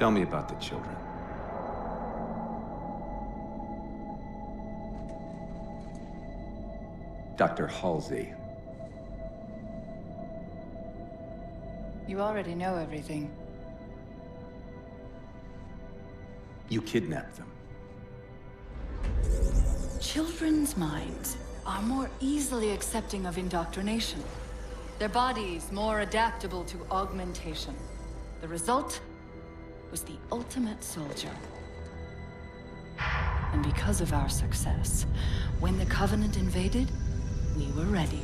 Tell me about the children. Dr. Halsey. You already know everything. You kidnapped them. Children's minds are more easily accepting of indoctrination. Their bodies more adaptable to augmentation. The result was the ultimate soldier. And because of our success, when the Covenant invaded, we were ready.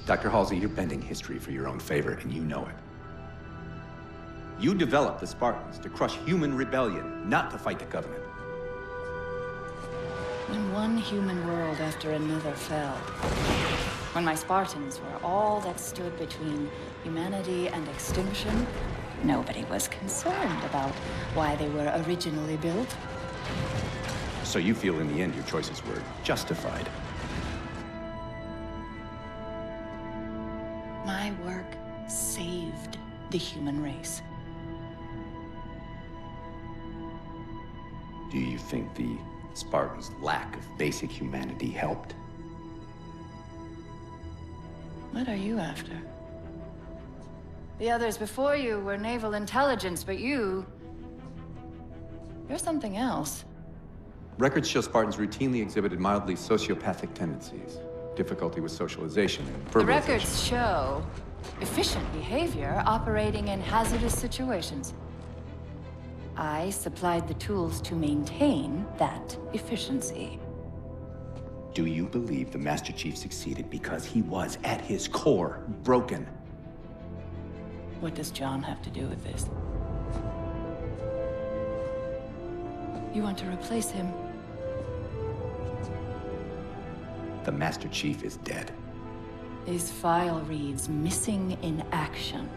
Dr. Halsey, you're bending history for your own favor, and you know it. You developed the Spartans to crush human rebellion, not to fight the Covenant. When one human world after another fell, when my Spartans were all that stood between humanity and extinction, nobody was concerned about why they were originally built. So you feel in the end your choices were justified? My work saved the human race. Do you think the Spartans' lack of basic humanity helped? What are you after? The others before you were naval intelligence, but you're something else. Records show Spartans routinely exhibited mildly sociopathic tendencies, difficulty with socialization and verbalization. The records show efficient behavior operating in hazardous situations. I supplied the tools to maintain that efficiency. Do you believe the Master Chief succeeded because he was, at his core, broken? What does John have to do with this? You want to replace him? The Master Chief is dead. His file reads missing in action.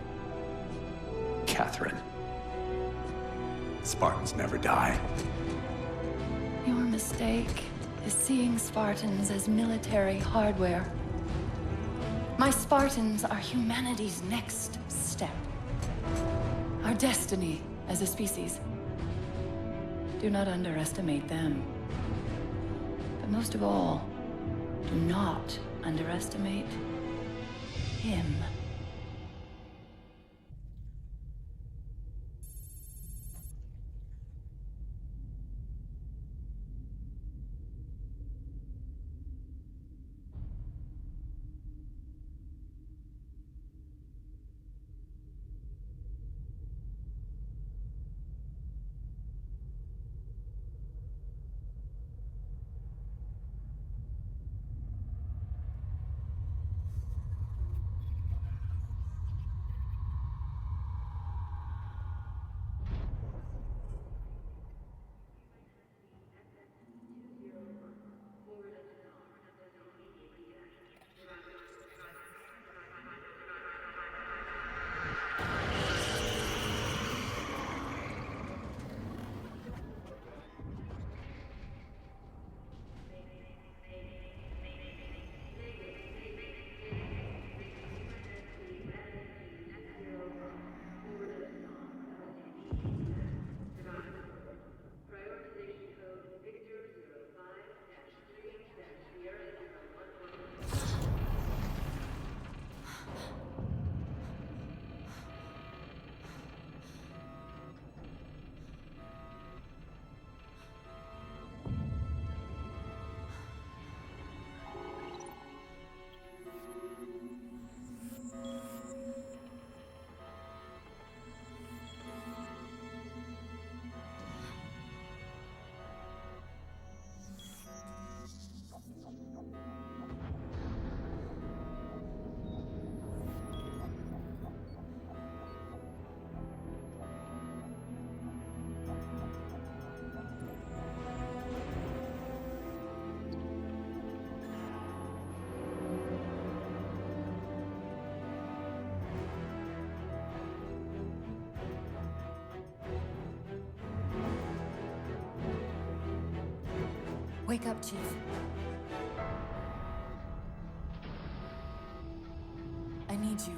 Catherine. Spartans never die. Your mistake is seeing Spartans as military hardware. My Spartans are humanity's next step. Our destiny as a species. Do not underestimate them. But most of all, do not underestimate him. Wake up, Chief. I need you.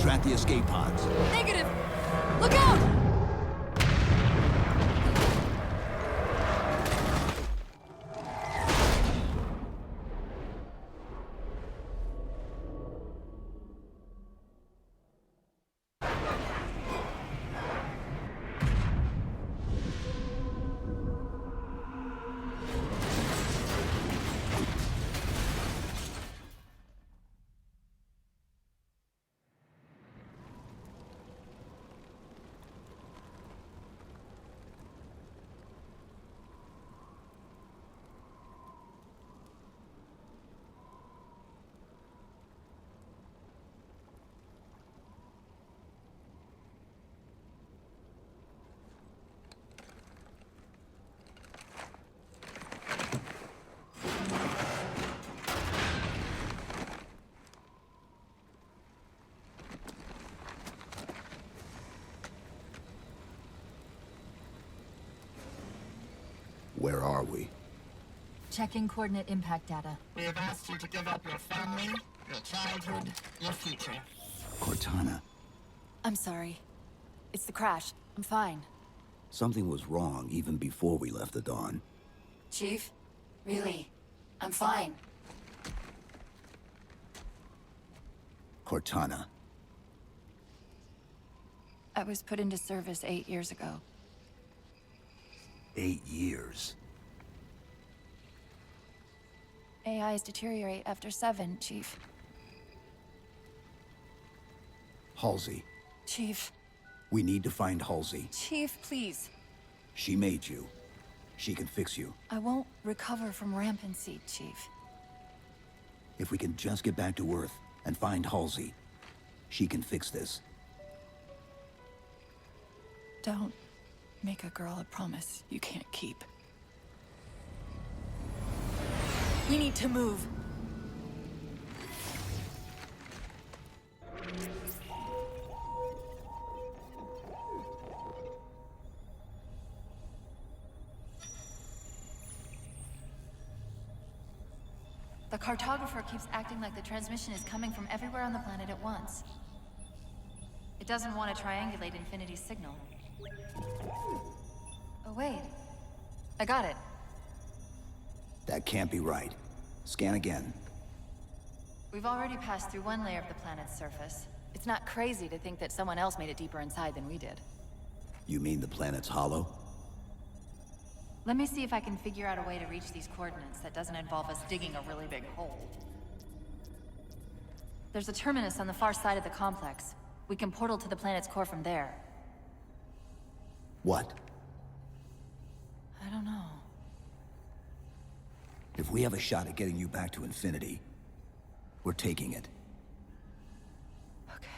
track the escape pods. Negative! Look out! Where are we? Checking coordinate impact data. We have asked you to give up your family, your childhood, your future. Cortana, I'm sorry. It's the crash. I'm fine. something was wrong even before we left the Dawn. Chief? Really? I'm fine. Cortana. I was put into service 8 years ago. 8 years. AIs deteriorate after 7, Chief. Halsey. Chief. We need to find Halsey. Chief, please. She made you. She can fix you. I won't recover from rampancy, Chief. If we can just get back to Earth and find Halsey, she can fix this. Don't make a girl a promise you can't keep. We need to move. The cartographer keeps acting like the transmission is coming from everywhere on the planet at once. It doesn't want to triangulate Infinity's signal. Oh, wait. I got it. That can't be right. Scan again. We've already passed through one layer of the planet's surface. It's not crazy to think that someone else made it deeper inside than we did. You mean the planet's hollow? Let me see if I can figure out a way to reach these coordinates that doesn't involve us digging a really big hole. There's a terminus on the far side of the complex. We can portal to the planet's core from there. What? I don't know. If we have a shot at getting you back to Infinity, we're taking it. Okay.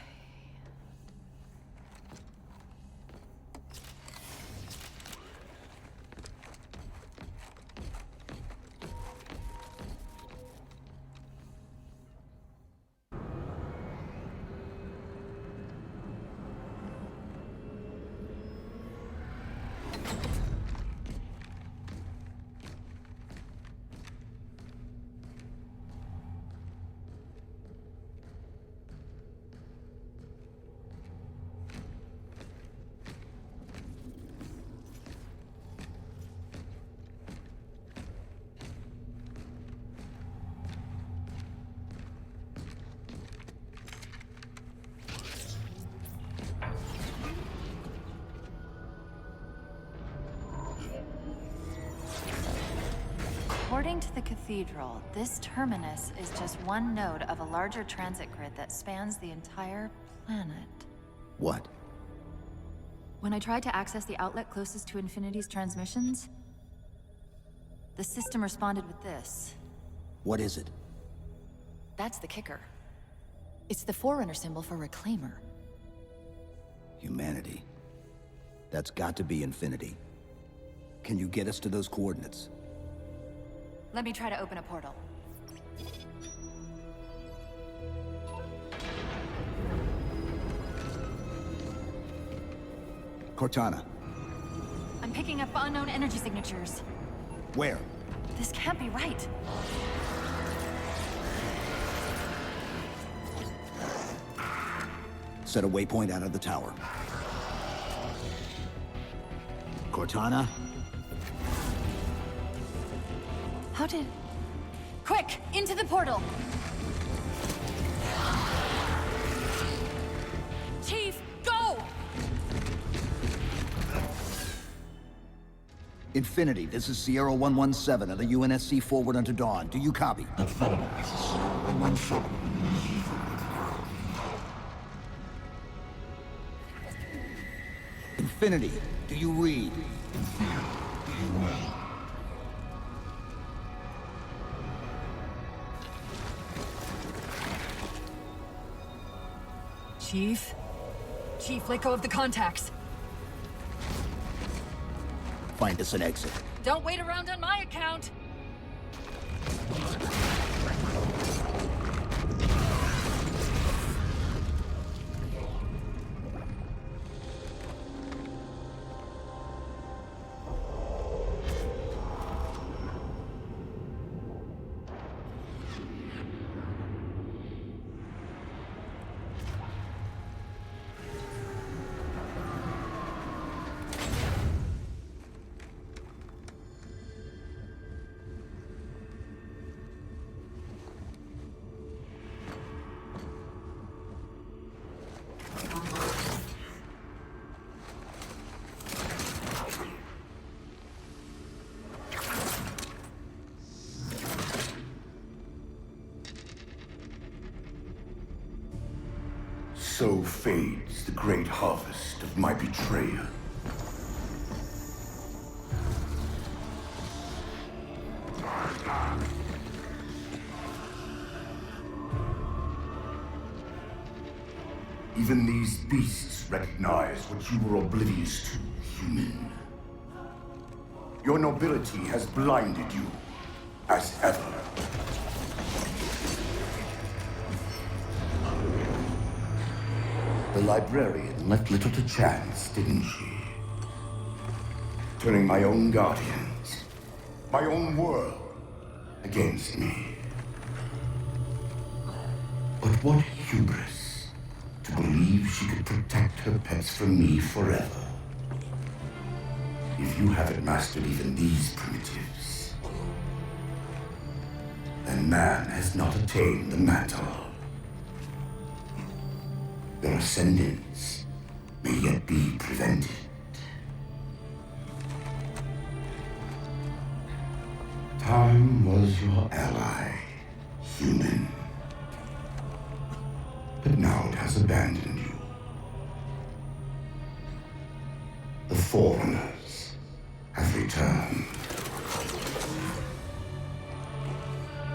According to the Cathedral, this terminus is just one node of a larger transit grid that spans the entire planet. What? When I tried to access the outlet closest to Infinity's transmissions, the system responded with this. What is it? That's the kicker. It's the Forerunner symbol for Reclaimer. Humanity. That's got to be Infinity. Can you get us to those coordinates? Let me try to open a portal. Cortana. I'm picking up unknown energy signatures. Where? This can't be right. Set a waypoint out of the tower. Cortana? How did... Quick! Into the portal! Chief, go! Infinity, this is Sierra 117 of the UNSC forward unto dawn. Do you copy? Infinity, do you read? Chief? Chief, let go of the contacts. Find us an exit. Don't wait around on my account! So fades the great harvest of my betrayal. Even these beasts recognize what you were oblivious to, human. Your nobility has blinded you, as ever. The librarian left little to chance, didn't she? Turning my own guardians, my own world, against me. But what hubris to believe she could protect her pets from me forever. If you haven't mastered even these primitives, then man has not attained the mantle. Their ascendance may yet be prevented. Time was your ally, human. But now it has abandoned you. The Forerunners have returned.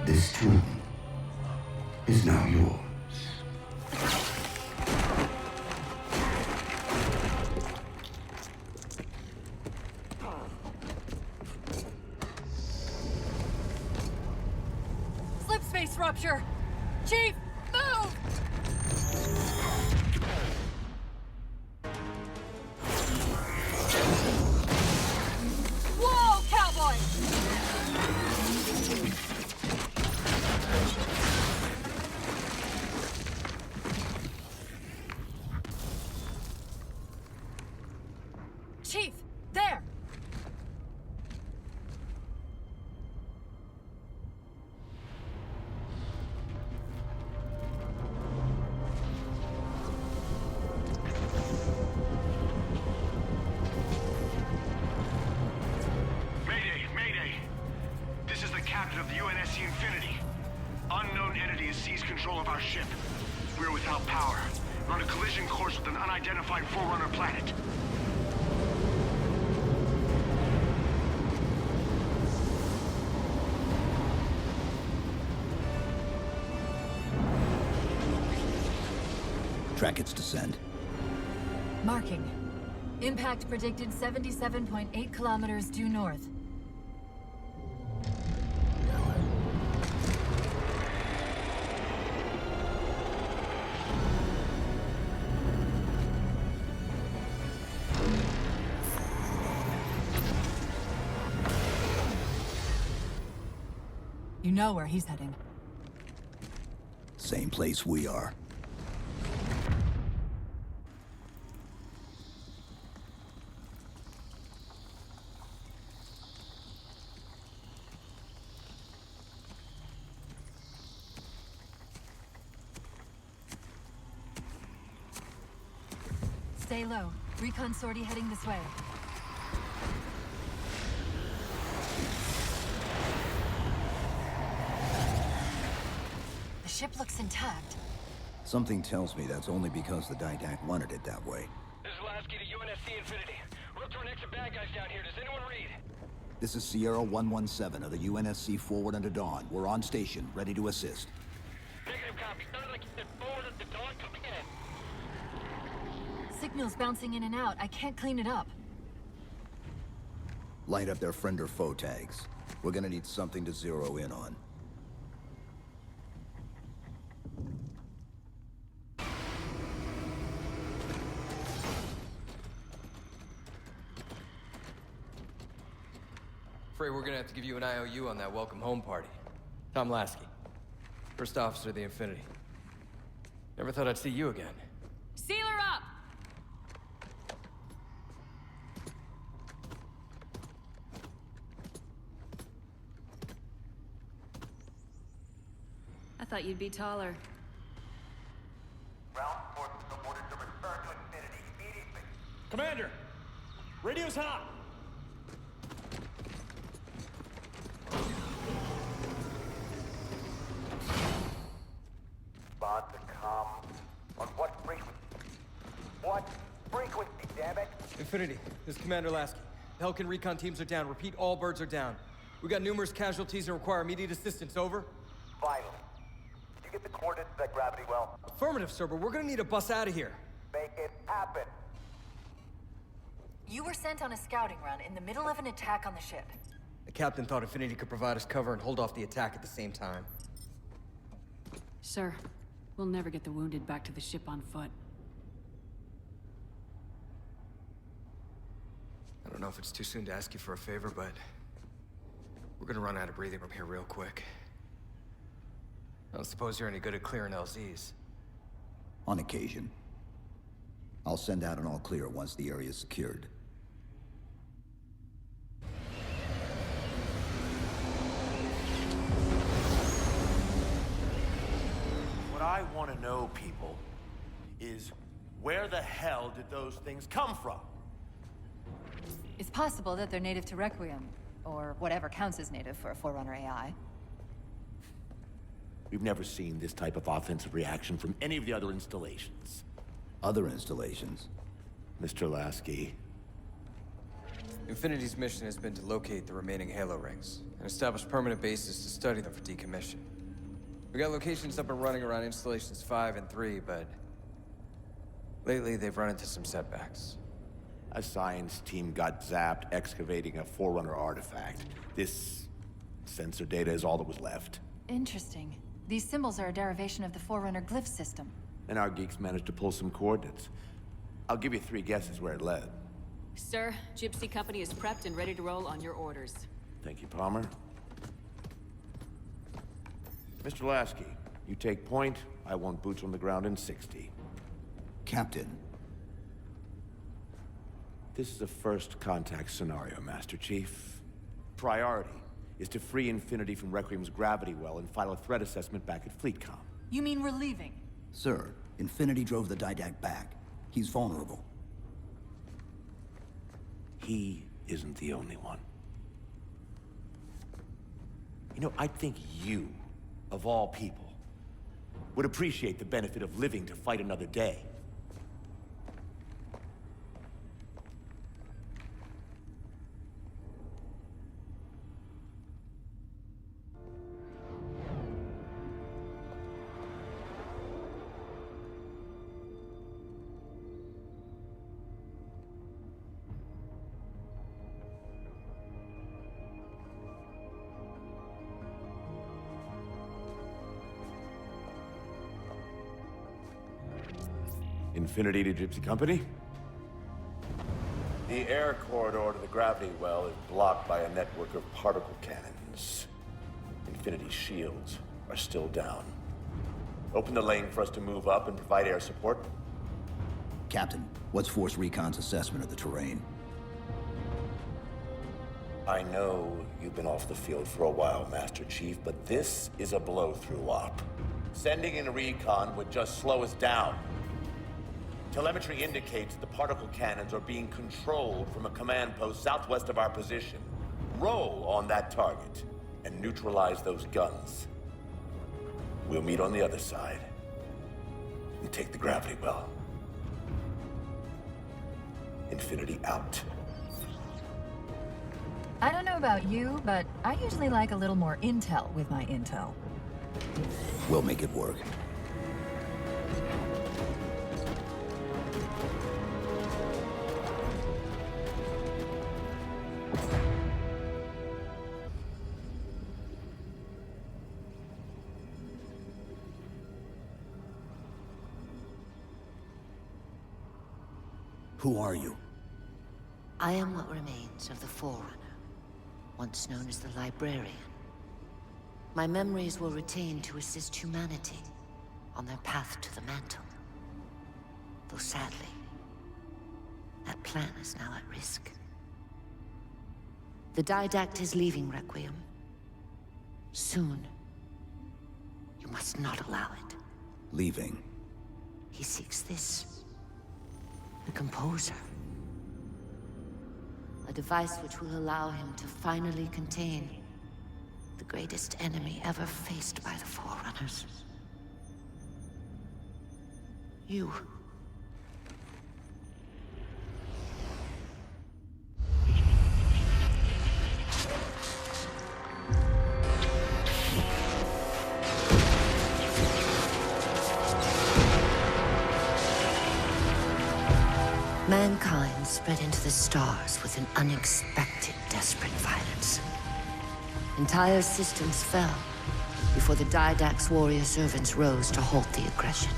This tomb is now yours. Slipspace rupture! Chief, move! Whoa, cowboy! Chief, there! Captain of the UNSC Infinity. Unknown entity has seized control of our ship. We're without power. We're on a collision course with an unidentified Forerunner planet. Track its descent. Marking. Impact predicted 77.8 kilometers due north. You know where he's heading. Same place we are. Stay low. Recon sortie heading this way. The ship looks intact. Something tells me that's only because the Didact wanted it that way. This is Lasky to UNSC Infinity. We're up to our next bad guys down here. Does anyone read? This is Sierra 117 of the UNSC Forward Unto Dawn. We're on station, ready to assist. Negative copy. Sounded like you said forward at the dawn. Come in. Signal's bouncing in and out. I can't clean it up. Light up their friend or foe tags. We're gonna need something to zero in on. Afraid we're gonna have to give you an IOU on that welcome home party. Tom Lasky, first officer of the Infinity. Never thought I'd see you again. Seal her up! I thought you'd be taller. Ground forces have ordered to return to Infinity immediately. Commander! Radio's hot! Respond to comm. On what frequency? What frequency, damn it? Infinity, this is Commander Lasky. The Helkin recon teams are down. Repeat, all birds are down. We got numerous casualties and require immediate assistance. Over. Finally. Did you get the coordinates of that gravity well? Affirmative, sir, but we're gonna need a bus out of here. Make it happen. You were sent on a scouting run in the middle of an attack on the ship. The captain thought Infinity could provide us cover and hold off the attack at the same time. Sir, we'll never get the wounded back to the ship on foot. I don't know if it's too soon to ask you for a favor, but we're gonna run out of breathing room here real quick. I don't suppose you're any good at clearing LZs. On occasion. I'll send out an all clear once the area is secured. What I want to know, people, is where the hell did those things come from? It's possible that they're native to Requiem, or whatever counts as native for a Forerunner AI. We've never seen this type of offensive reaction from any of the other installations. Other installations? Mr. Lasky. Infinity's mission has been to locate the remaining Halo rings and establish permanent bases to study them for decommission. We got locations up and running around installations 5 and 3, but lately they've run into some setbacks. A science team got zapped excavating a Forerunner artifact. This sensor data is all that was left. Interesting. These symbols are a derivation of the Forerunner glyph system. And our geeks managed to pull some coordinates. I'll give you 3 guesses where it led. Sir, Gypsy Company is prepped and ready to roll on your orders. Thank you, Palmer. Mr. Lasky, you take point. I want boots on the ground in 60. Captain. This is a first contact scenario, Master Chief. Priority is to free Infinity from Requiem's gravity well and file a threat assessment back at FleetCom. You mean we're leaving? Sir, Infinity drove the Didact back. He's vulnerable. He isn't the only one. You know, I think you, of all people, would appreciate the benefit of living to fight another day. Infinity to Gypsy Company? The air corridor to the gravity well is blocked by a network of particle cannons. Infinity's shields are still down. Open the lane for us to move up and provide air support. Captain, what's Force Recon's assessment of the terrain? I know you've been off the field for a while, Master Chief, but this is a blow-through op. Sending in a recon would just slow us down. Telemetry indicates the particle cannons are being controlled from a command post southwest of our position. Roll on that target and neutralize those guns. We'll meet on the other side and take the gravity well. Infinity out. I don't know about you, but I usually like a little more intel with my intel. We'll make it work. Who are you? I am what remains of the Forerunner, once known as the Librarian. My memories were retained to assist humanity on their path to the mantle. Though sadly, that plan is now at risk. The Didact is leaving Requiem. Soon. You must not allow it. Leaving? He seeks this. The Composer. A device which will allow him to finally contain the greatest enemy ever faced by the Forerunners. You. Mankind spread into the stars with an unexpected, desperate violence. Entire systems fell before the Didact's warrior servants rose to halt the aggression.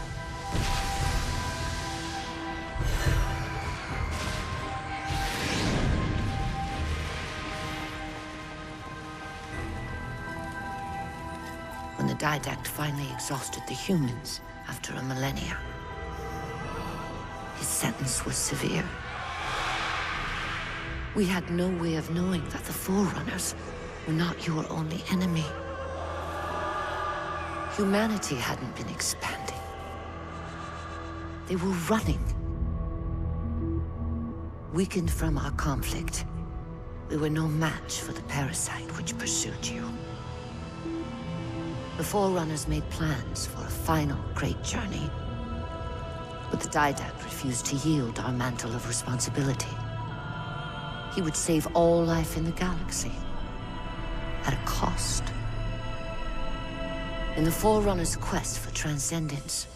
When the Didact finally exhausted the humans after a millennia, his sentence was severe. We had no way of knowing that the Forerunners were not your only enemy. Humanity hadn't been expanding. They were running. Weakened from our conflict, we were no match for the parasite which pursued you. The Forerunners made plans for a final great journey, but the Didact refused to yield our mantle of responsibility. He would save all life in the galaxy, at a cost. In the Forerunners' quest for transcendence,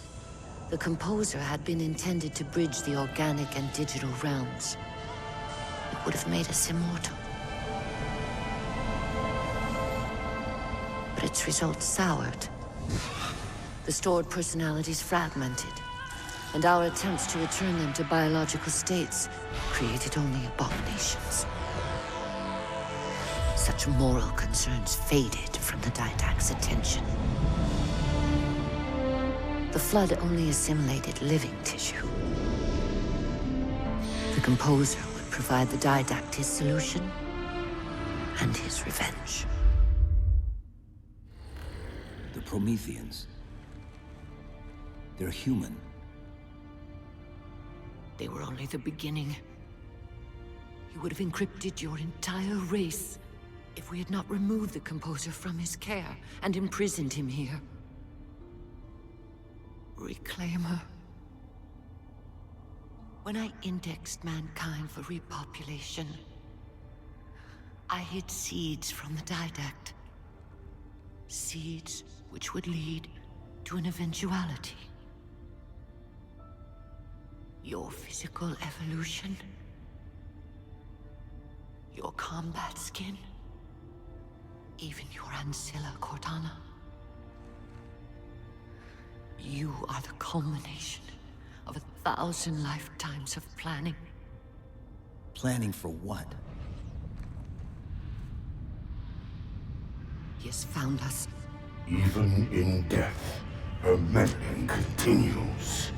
the Composer had been intended to bridge the organic and digital realms. It would have made us immortal. But its results soured. The stored personalities fragmented, and our attempts to return them to biological states created only abominations. Such moral concerns faded from the Didact's attention. The Flood only assimilated living tissue. The Composer would provide the Didact his solution and his revenge. The Prometheans. They're human. They were only the beginning. He would have encrypted your entire race if we had not removed the Composer from his care and imprisoned him here. Reclaimer. When I indexed mankind for repopulation, I hid seeds from the Didact. Seeds which would lead to an eventuality. Your physical evolution, your combat skin, even your ancilla Cortana. You are the culmination of 1,000 lifetimes of planning. Planning for what? He has found us. Even in death, her meddling continues.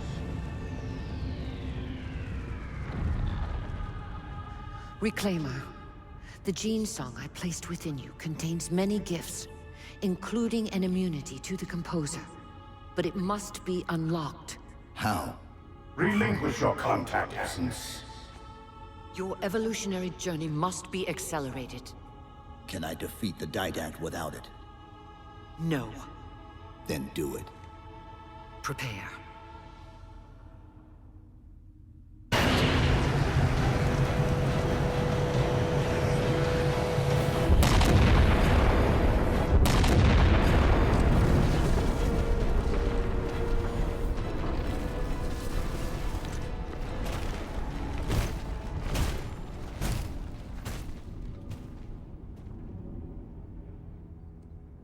Reclaimer. The gene song I placed within you contains many gifts, including an immunity to the Composer. But it must be unlocked. How? Relinquish your contact essence. Your evolutionary journey must be accelerated. Can I defeat the Didact without it? No. Then do it. Prepare.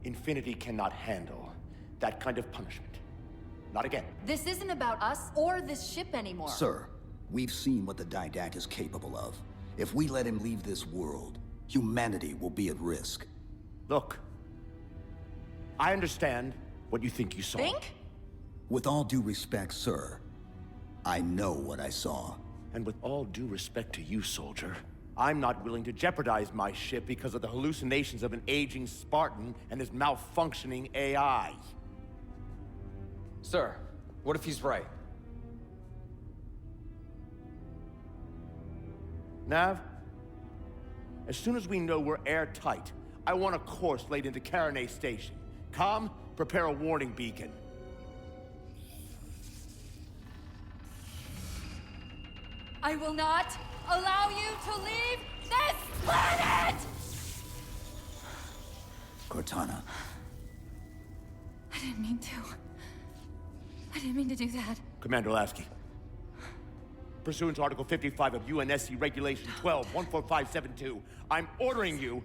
Infinity cannot handle that kind of punishment. Not again. This isn't about us or this ship anymore. Sir, we've seen what the Didact is capable of. If we let him leave this world, humanity will be at risk. Look, I understand what you think you saw. Think? With all due respect, sir, I know what I saw. And with all due respect to you, soldier, I'm not willing to jeopardize my ship because of the hallucinations of an aging Spartan and his malfunctioning AI. Sir, what if he's right? Nav, as soon as we know we're airtight, I want a course laid into Karenay Station. Com, prepare a warning beacon. I will not allow you to leave this planet! Cortana. I didn't mean to. I didn't mean to do that. Commander Lasky. Pursuant to Article 55 of UNSC Regulation 12-14572, I'm ordering you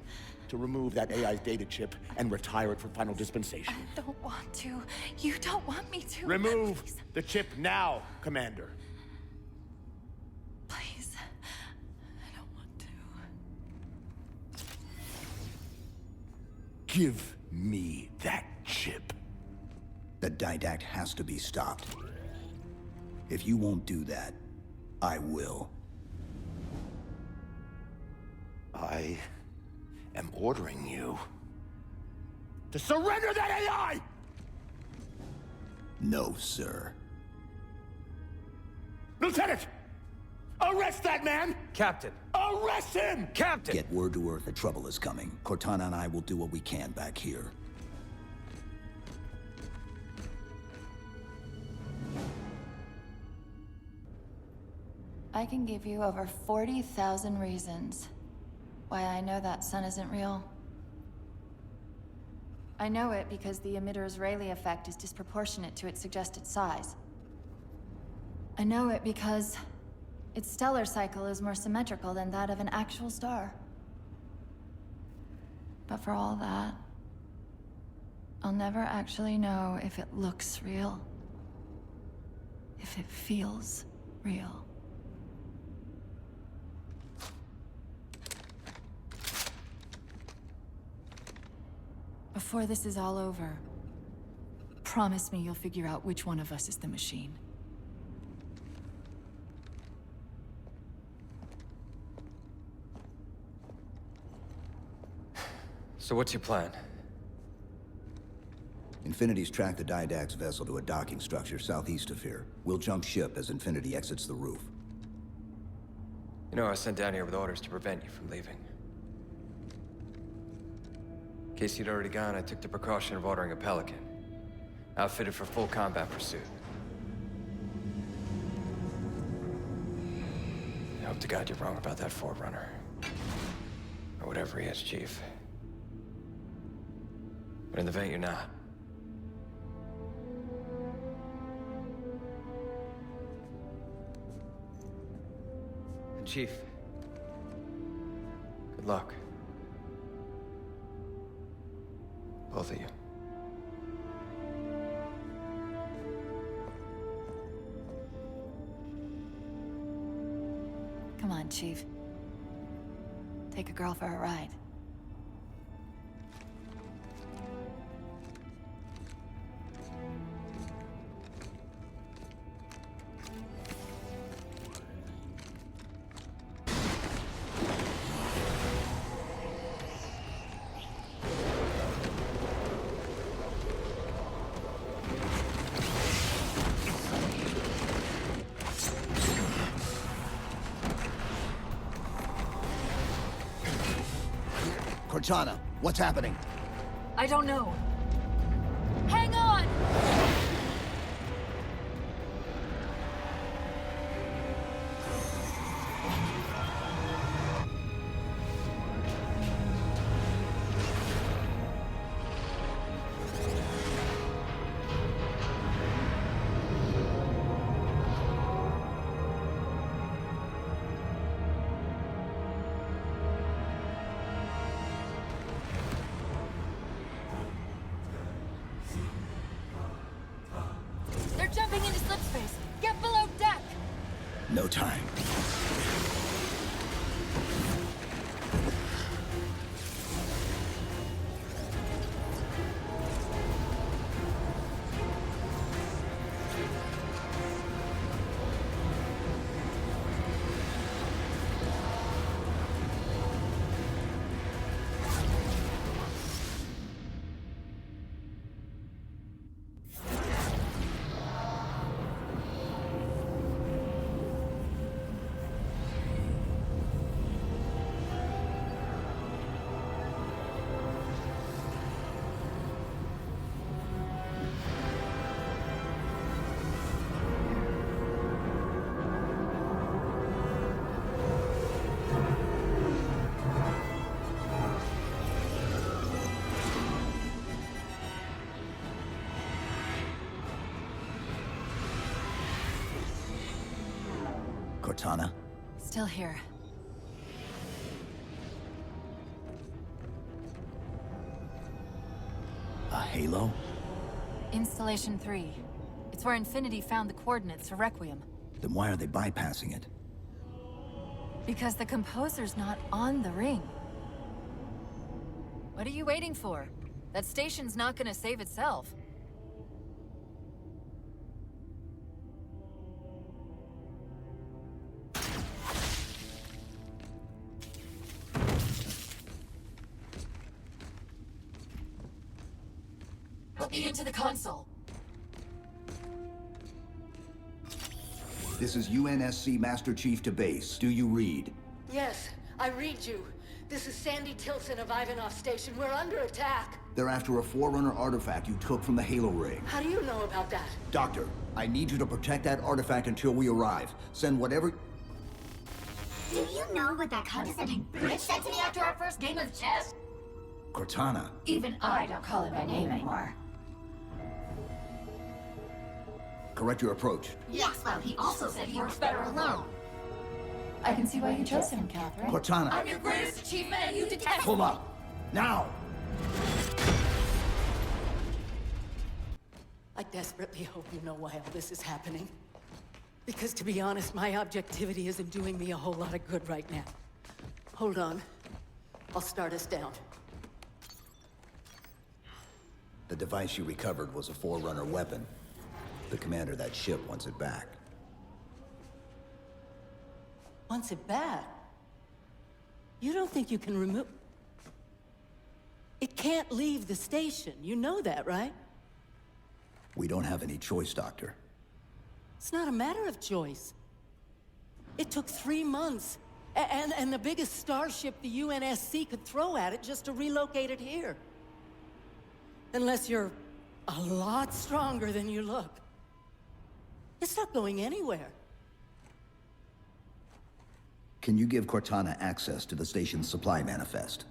to remove that AI's data chip and retire it for final dispensation. I don't want to. You don't want me to. Remove Please. the chip now, Commander. Please. I don't want to. Give me that chip. The Didact has to be stopped. If you won't do that, I will. I am ordering you to surrender that AI! No, sir. Lieutenant! Arrest that man! Captain! Arrest him! Captain! Get word to Earth that trouble is coming. Cortana and I will do what we can back here. I can give you over 40,000 reasons why I know that sun isn't real. I know it because the emitter's Rayleigh effect is disproportionate to its suggested size. I know it because its stellar cycle is more symmetrical than that of an actual star. But for all that, I'll never actually know if it looks real. If it feels real. Before this is all over, promise me you'll figure out which one of us is the machine. So what's your plan? Infinity's tracked the Didact's vessel to a docking structure southeast of here. We'll jump ship as Infinity exits the roof. You know, I was sent down here with orders to prevent you from leaving. In case you'd already gone, I took the precaution of ordering a Pelican. Outfitted for full combat pursuit. I hope to God you're wrong about that Forerunner. Or whatever he is, Chief. But in the event you're not. And Chief, good luck. Both of you. Come on, Chief. Take a girl for a ride. Cortana, what's happening? I don't know. Hang on! They're jumping into slipspace. Get below deck! No time. Cortana? Still here. A Halo? Installation 3. It's where Infinity found the coordinates for Requiem. Then why are they bypassing it? Because the composer's not on the ring. What are you waiting for? That station's not gonna save itself. Put me into the console. This is UNSC Master Chief to base. Do you read? Yes, I read you. This is Sandy Tilson of Ivanov Station. We're under attack. They're after a Forerunner artifact you took from the Halo ring. How do you know about that? Doctor, I need you to protect that artifact until we arrive. Send whatever... Do you know what that condescending bitch said to me after our first game of chess? Cortana. Even I don't call it by name anymore. Correct your approach. Yes, well, he also said he works better alone. I can see why you chose him, Catherine. Cortana. I'm your greatest achievement and you detest me. Pull up. Now! I desperately hope you know why all this is happening. Because to be honest, my objectivity isn't doing me a whole lot of good right now. Hold on. I'll start us down. The device you recovered was a Forerunner weapon. The commander of that ship wants it back. Wants it back? You don't think you can remove... It can't leave the station. You know that, right? We don't have any choice, Doctor. It's not a matter of choice. It took 3 months. And the biggest starship the UNSC could throw at it just to relocate it here. Unless you're a lot stronger than you look. It's not going anywhere. Can you give Cortana access to the station's supply manifest?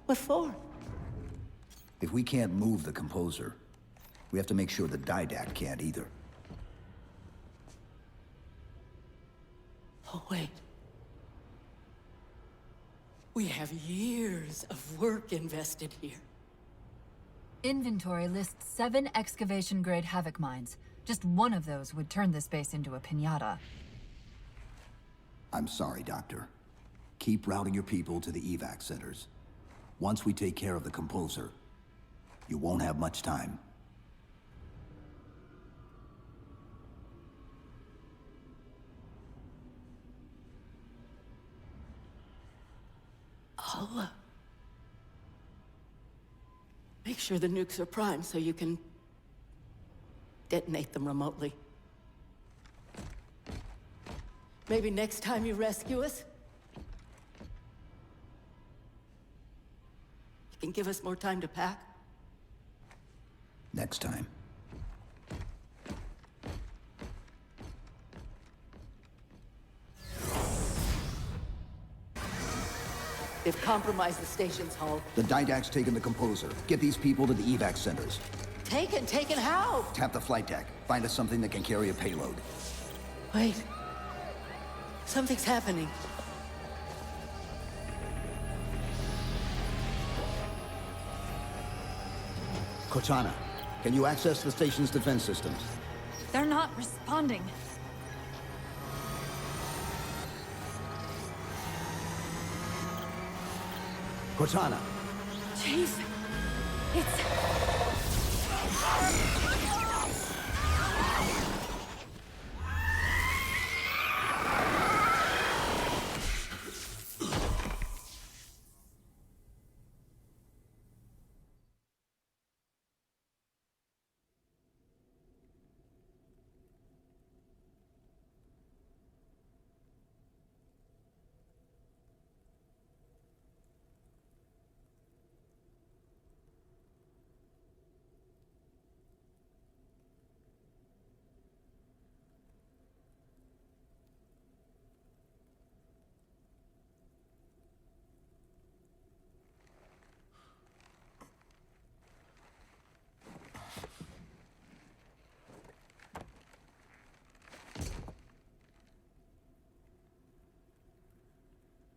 What for? If we can't move the composer, we have to make sure the Didact can't either. Oh, wait. We have years of work invested here. Inventory lists 7 excavation-grade Havoc mines. Just one of those would turn this base into a piñata. I'm sorry, Doctor. Keep routing your people to the evac centers. Once we take care of the composer, you won't have much time. I'll, make sure the nukes are primed so you can detonate them remotely. Maybe next time you rescue us, and give us more time to pack? Next time. They've compromised the station's hull. The Didact's taken the Composer. Get these people to the evac centers. Taken how? Tap the flight deck. Find us something that can carry a payload. Wait. Something's happening. Cortana, can you access the station's defense systems? They're not responding. Cortana! Chief, it's...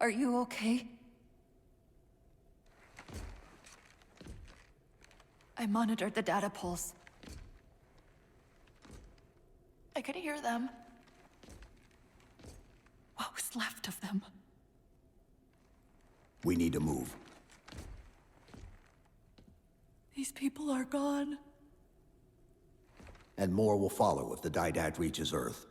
Are you okay? I monitored the data pulse. I could hear them. What was left of them? We need to move. These people are gone. And more will follow if the Didact reaches Earth.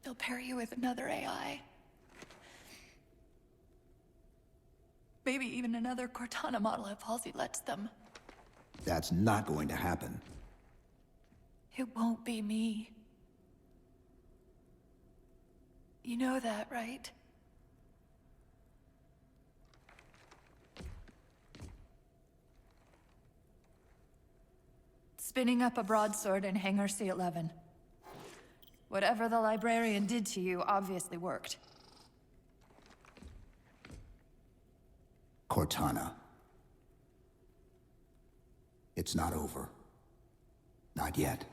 They'll pair you with another AI. Maybe even another Cortana model if Halsey lets them. That's not going to happen. It won't be me. You know that, right? Spinning up a broadsword in Hangar C-11. Whatever the librarian did to you obviously worked. Cortana. It's not over. Not yet.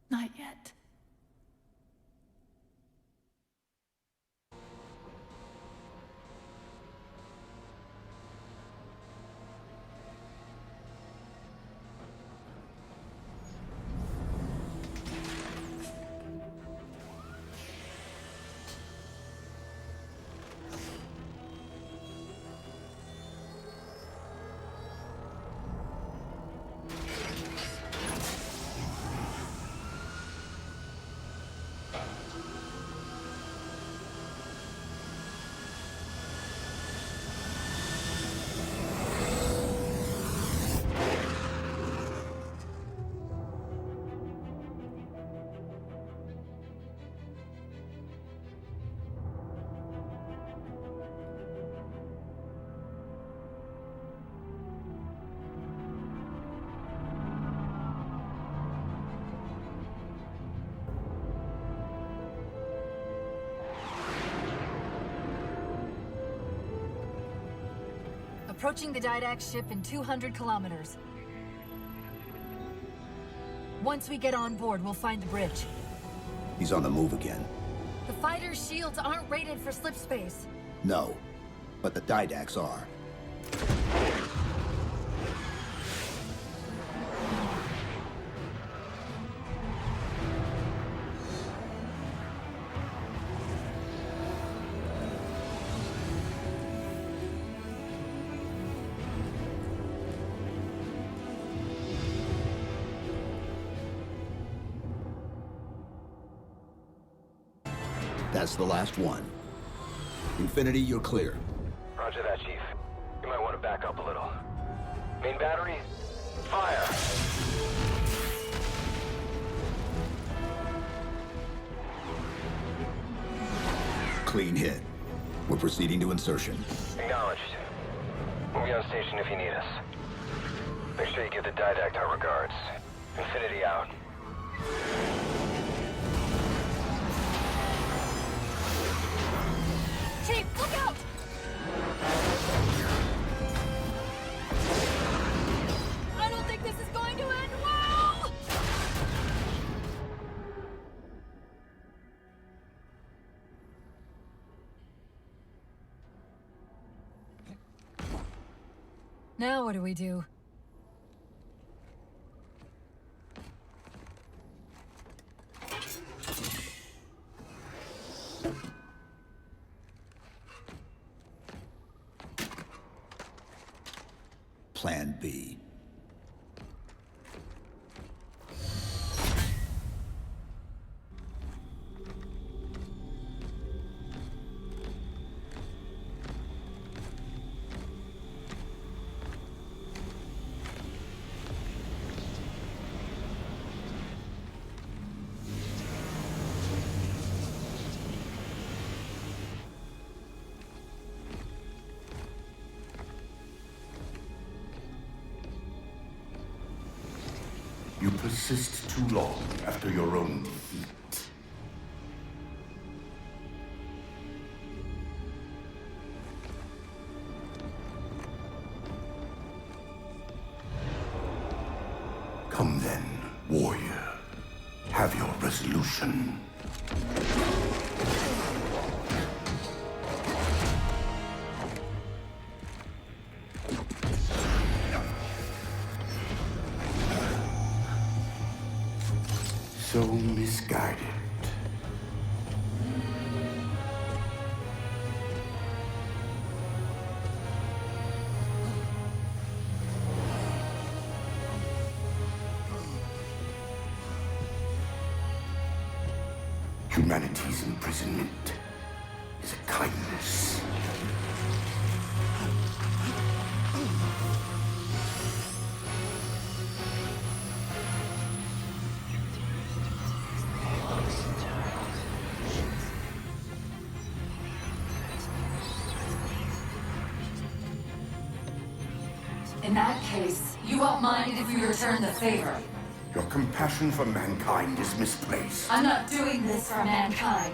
Not yet. Approaching the Didact ship in 200 kilometers. Once we get on board, we'll find the bridge. He's on the move again. The fighter's shields aren't rated for slip space. No, but the Didacts are. That's the last one. Infinity, you're clear. Roger that, Chief. You might want to back up a little. Main battery, fire! clean hit. We're proceeding to insertion. Acknowledged. We'll be on station if you need us. Make sure you give the Didact our regards. Infinity out. Chief, look out! I don't think this is going to end well! Now what do we do? Plan B. You persist too long after your own defeat. Come then, warrior. Have your resolution. So misguided. Humanity's imprisonment is a kindness. In that case, you won't mind if we return the favor. Your compassion for mankind is misplaced. I'm not doing this for mankind.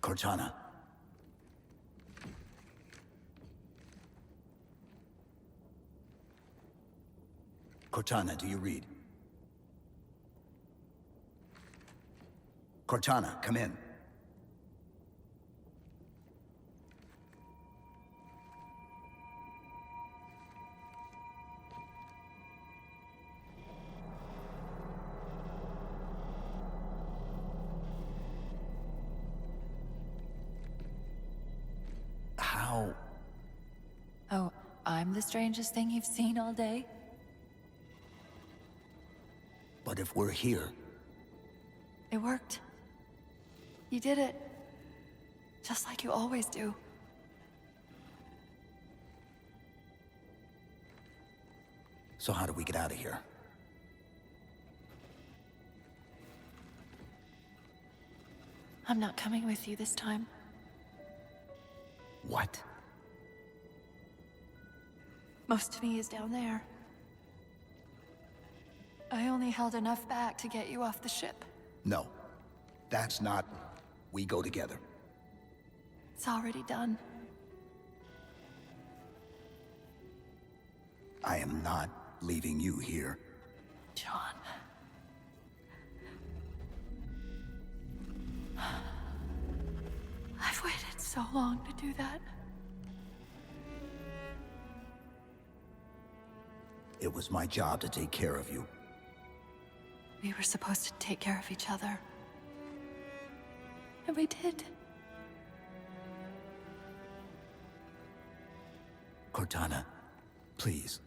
Cortana. Cortana, do you read? Cortana, come in. Now... Oh, I'm the strangest thing you've seen all day? But if we're here... It worked. You did it. Just like you always do. So how do we get out of here? I'm not coming with you this time. What? Most of me is down there. I only held enough back to get you off the ship. No. That's not... We go together. It's already done. I am not leaving you here. John. I've waited so long to do that. It was my job to take care of you. We were supposed to take care of each other. And we did. Cortana, please.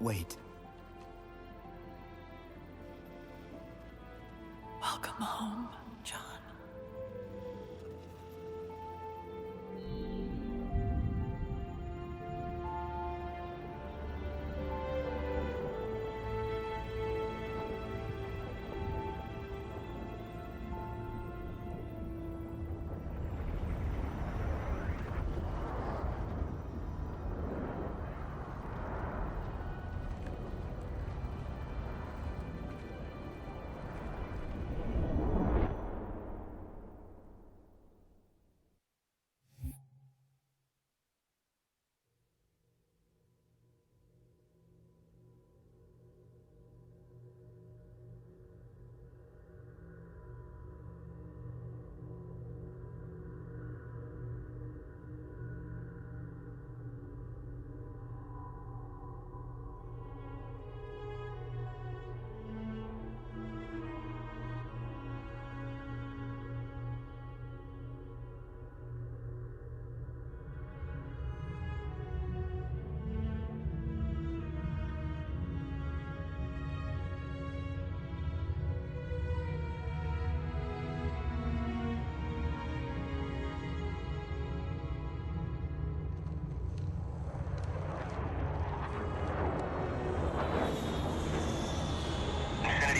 Wait. Welcome home, John.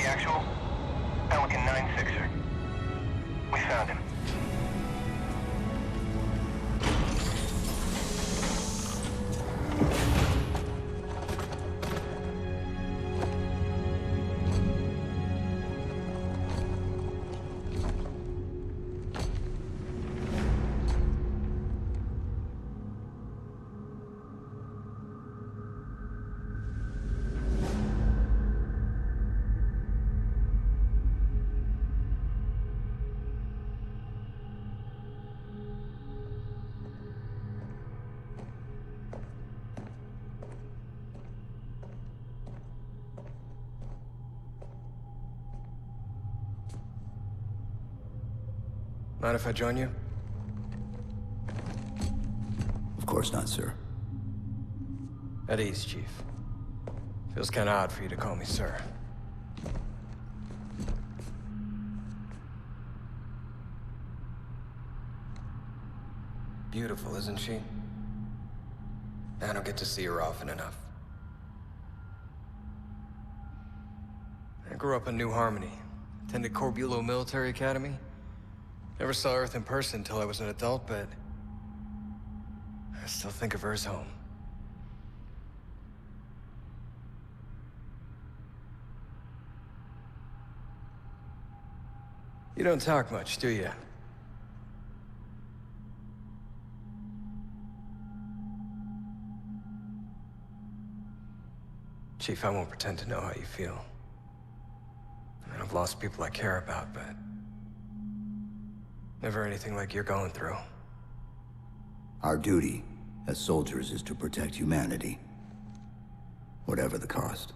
Actual, Pelican 9-6er. We found him. Mind if I join you? Of course not, sir. At ease, Chief. Feels kinda odd for you to call me sir. Beautiful, isn't she? I don't get to see her often enough. I grew up in New Harmony. Attended Corbulo Military Academy. Never saw Earth in person until I was an adult, but I still think of her as home. You don't talk much, do you? Chief, I won't pretend to know how you feel. I mean, I've lost people I care about, but never anything like you're going through. Our duty as soldiers is to protect humanity. Whatever the cost.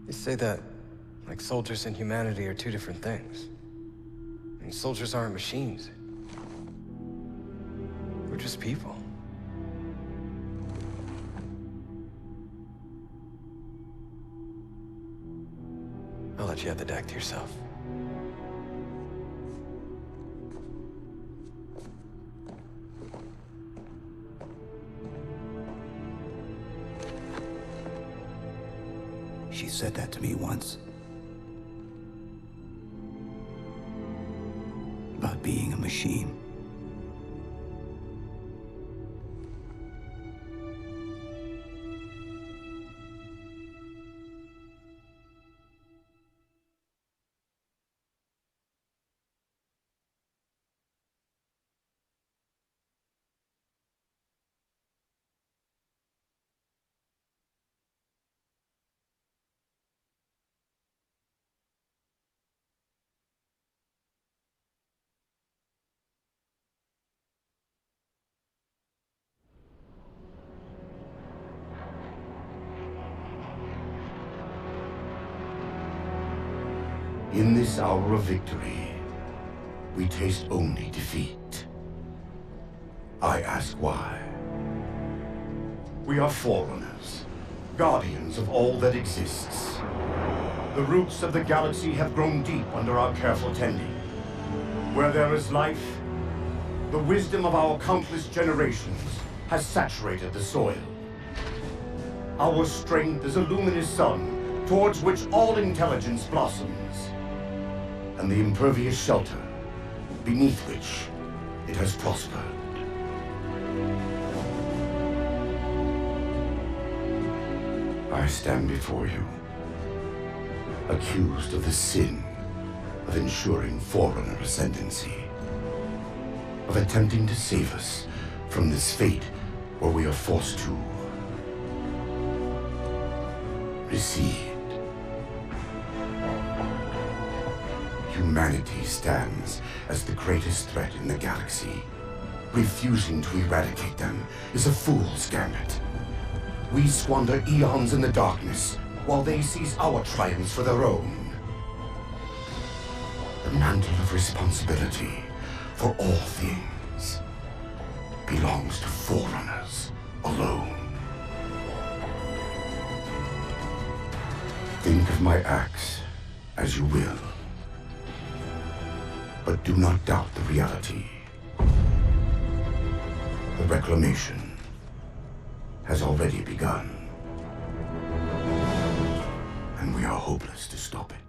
You say that like soldiers and humanity are two different things. And soldiers aren't machines. We're just people. I'll let you have the deck to yourself. She said that to me once. About being a machine. In this hour of victory, we taste only defeat. I ask why. We are Forerunners, guardians of all that exists. The roots of the galaxy have grown deep under our careful tending. Where there is life, the wisdom of our countless generations has saturated the soil. Our strength is a luminous sun towards which all intelligence blossoms. And the impervious shelter beneath which it has prospered. I stand before you, accused of the sin of ensuring Forerunner ascendancy, of attempting to save us from this fate where we are forced to recede. Humanity stands as the greatest threat in the galaxy. Refusing to eradicate them is a fool's gambit. We squander eons in the darkness, while they seize our triumphs for their own. The mantle of responsibility for all things belongs to Forerunners alone. Think of my acts as you will. But do not doubt the reality. The reclamation has already begun. And we are hopeless to stop it.